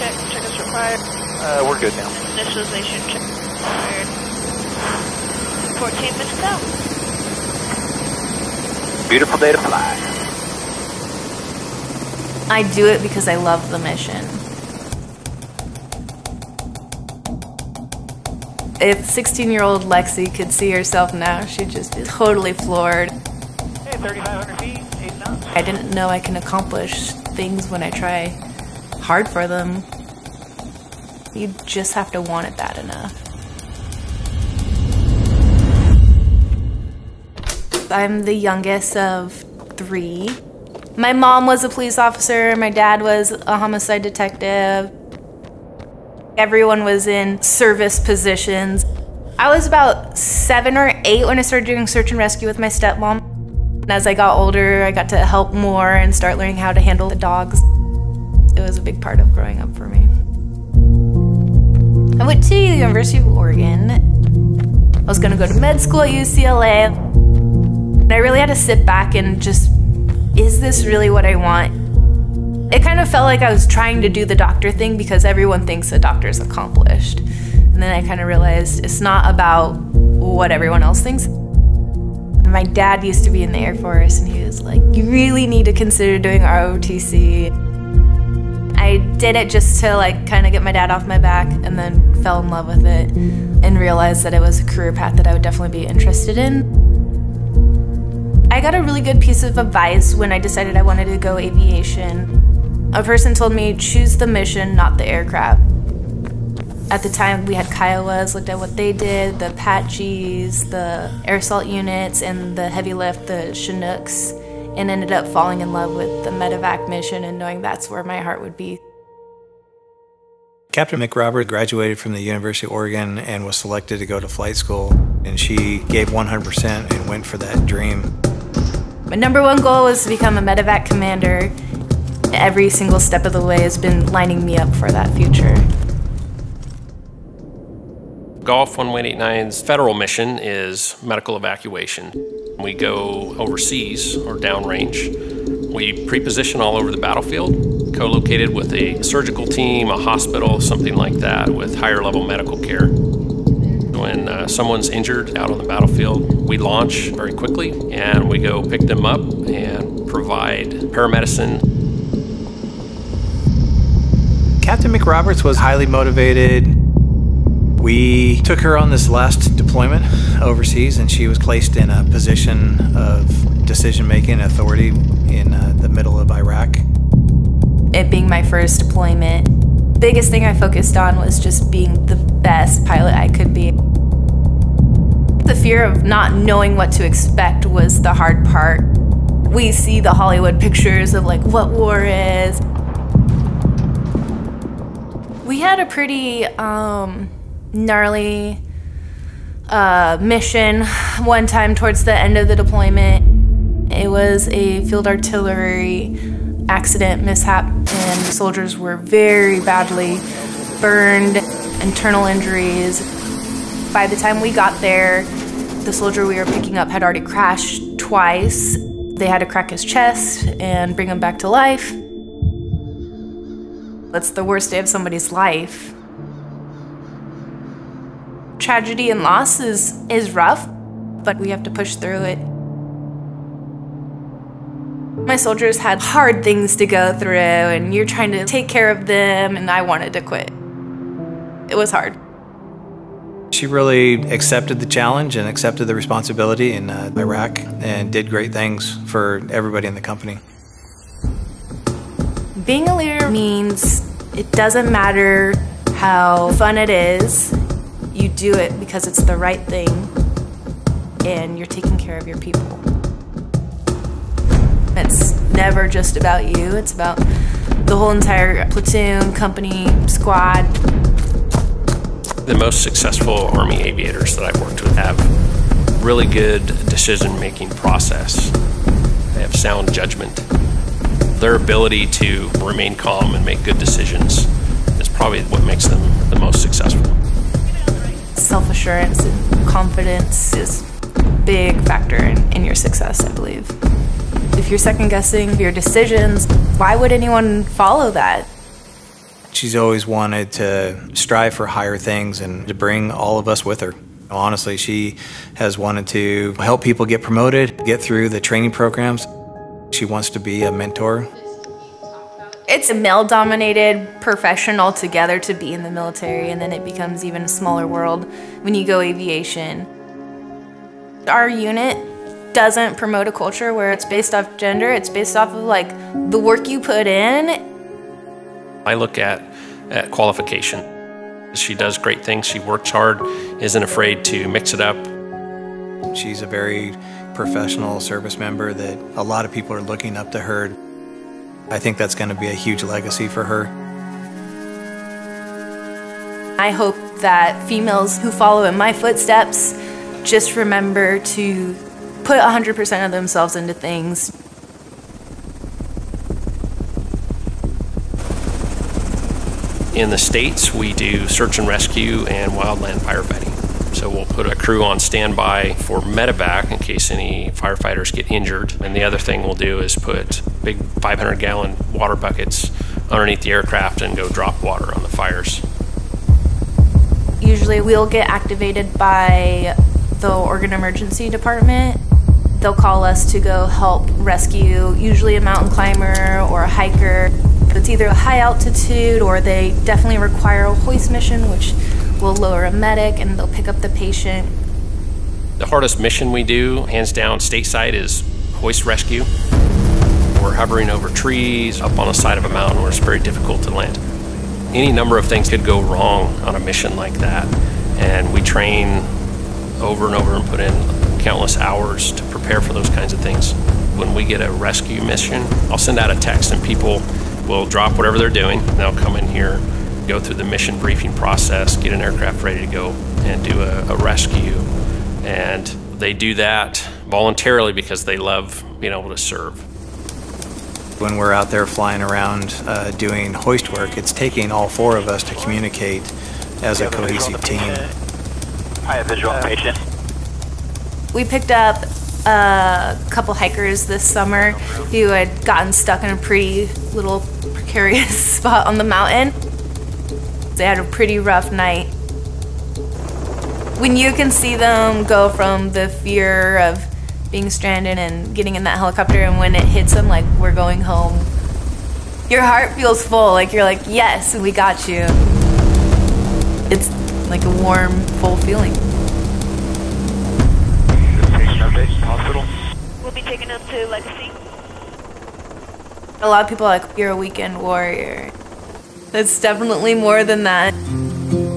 check. Check is required. We're good now. Initialization check required. 14 minutes out. Beautiful day to fly. I do it because I love the mission. If 16-year-old Lexi could see herself now, she'd just be totally floored. Hey, 3,500 feet, 8 knots. I didn't know I can accomplish things when I try hard for them. You just have to want it bad enough. I'm the youngest of 3. My mom was a police officer, my dad was a homicide detective. Everyone was in service positions. I was about 7 or 8 when I started doing search and rescue with my stepmom. And as I got older, I got to help more and start learning how to handle the dogs. It was a big part of growing up for me. I went to the University of Oregon. I was gonna go to med school at UCLA. And I really had to sit back and just, is this really what I want? It kind of felt like I was trying to do the doctor thing because everyone thinks a doctor's accomplished. And then I kind of realized it's not about what everyone else thinks. My dad used to be in the Air Force and he was like, you really need to consider doing ROTC. I did it just to like kind of get my dad off my back and then fell in love with it and realized that it was a career path that I would definitely be interested in. I got a really good piece of advice when I decided I wanted to go aviation. A person told me, choose the mission, not the aircraft. At the time, we had Kiowas, looked at what they did, the Apaches, the air assault units, and the heavy lift, the Chinooks, and ended up falling in love with the MEDEVAC mission and knowing that's where my heart would be. Captain McRobert graduated from the University of Oregon and was selected to go to flight school, and she gave 100% and went for that dream. My #1 goal was to become a MEDEVAC commander. Every single step of the way has been lining me up for that future. Golf 1189's federal mission is medical evacuation. We go overseas or downrange. We pre-position all over the battlefield, co-located with a surgical team, a hospital, something like that, with higher level medical care. When someone's injured out on the battlefield, we launch very quickly and we go pick them up and provide paramedicine. Captain McRobert was highly motivated. We took her on this last deployment overseas and she was placed in a position of decision-making authority in the middle of Iraq. It being my first deployment, biggest thing I focused on was just being the best pilot I could be. The fear of not knowing what to expect was the hard part. We see the Hollywood pictures of like what war is. We had a pretty gnarly mission one time towards the end of the deployment. It was a field artillery accident mishap and the soldiers were very badly burned, internal injuries. By the time we got there, the soldier we were picking up had already crashed twice. They had to crack his chest and bring him back to life. That's the worst day of somebody's life. Tragedy and loss is rough, but we have to push through it. My soldiers had hard things to go through, and you're trying to take care of them, and I wanted to quit. It was hard. She really accepted the challenge and accepted the responsibility in Iraq and did great things for everybody in the company. Being a leader means it doesn't matter how fun it is, you do it because it's the right thing and you're taking care of your people. It's never just about you, it's about the whole entire platoon, company, squad. The most successful Army aviators that I've worked with have really good decision-making process. They have sound judgment. Their ability to remain calm and make good decisions is probably what makes them the most successful. Self-assurance and confidence is a big factor in your success, I believe. If you're second-guessing your decisions, why would anyone follow that? She's always wanted to strive for higher things and to bring all of us with her. Honestly, she has wanted to help people get promoted, get through the training programs. She wants to be a mentor. It's a male-dominated profession altogether to be in the military, and then it becomes even a smaller world when you go aviation. Our unit doesn't promote a culture where it's based off gender, it's based off of like the work you put in. I look at qualification. She does great things, she works hard, isn't afraid to mix it up. She's a very professional service member that a lot of people are looking up to her. I think that's going to be a huge legacy for her. I hope that females who follow in my footsteps just remember to put 100% of themselves into things. In the States, we do search and rescue and wildland firefighting. So we'll put a crew on standby for MEDEVAC in case any firefighters get injured. And the other thing we'll do is put big 500-gallon water buckets underneath the aircraft and go drop water on the fires. Usually we'll get activated by the Oregon Emergency Department. They'll call us to go help rescue, usually a mountain climber or a hiker. It's either a high altitude or they definitely require a hoist mission, which will lower a medic and they'll pick up the patient. The hardest mission we do, hands down stateside, is hoist rescue. We're hovering over trees, up on the side of a mountain where it's very difficult to land. Any number of things could go wrong on a mission like that, and we train over and over and put in countless hours to prepare for those kinds of things. When we get a rescue mission, I'll send out a text and people will drop whatever they're doing. They'll come in here, go through the mission briefing process, get an aircraft ready to go and do a rescue. And they do that voluntarily because they love being able to serve. When we're out there flying around doing hoist work, it's taking all four of us to communicate as a cohesive team. I have visual on patient. We picked up a couple hikers this summer who had gotten stuck in a pretty little precarious spot on the mountain. They had a pretty rough night. When you can see them go from the fear of being stranded and getting in that helicopter, and when it hits them like we're going home, your heart feels full, like you're like, yes, we got you. It's like a warm, full feeling. Hospital. We'll be taken up to Legacy. A lot of people are like, you're a weekend warrior. It's definitely more than that.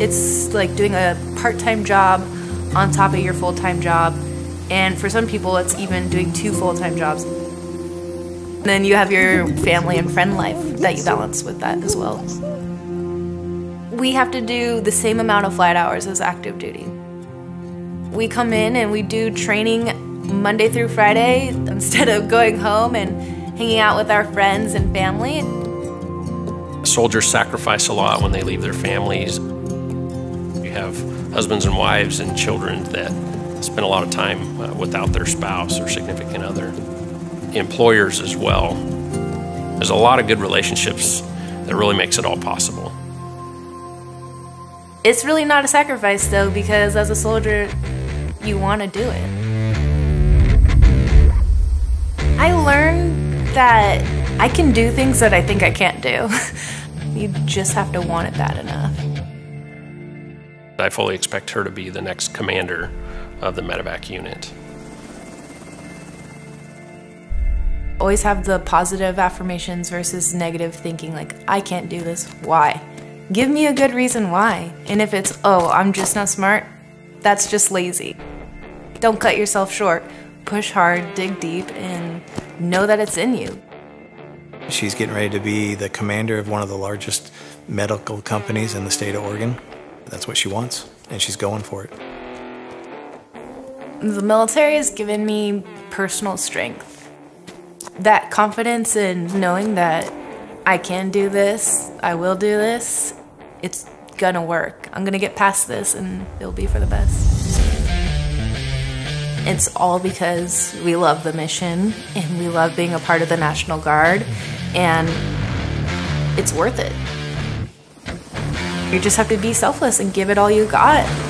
It's like doing a part-time job on top of your full-time job. And for some people, it's even doing 2 full-time jobs. And then you have your family and friend life that you balance with that as well. We have to do the same amount of flight hours as active duty. We come in and we do training Monday through Friday instead of going home and hanging out with our friends and family. Soldiers sacrifice a lot when they leave their families. You have husbands and wives and children that spend a lot of time without their spouse or significant other. Employers as well. There's a lot of good relationships that really makes it all possible. It's really not a sacrifice though, because as a soldier, you want to do it. I learned that I can do things that I think I can't do. You just have to want it bad enough. I fully expect her to be the next commander of the MEDEVAC unit. Always have the positive affirmations versus negative thinking, like, I can't do this, why? Give me a good reason why. And if it's, oh, I'm just not smart, that's just lazy. Don't cut yourself short. Push hard, dig deep, and know that it's in you. She's getting ready to be the commander of one of the largest medical companies in the state of Oregon. That's what she wants, and she's going for it. The military has given me personal strength. That confidence in knowing that I can do this, I will do this, it's gonna work. I'm gonna get past this and it'll be for the best. It's all because we love the mission and we love being a part of the National Guard, and it's worth it. You just have to be selfless and give it all you got.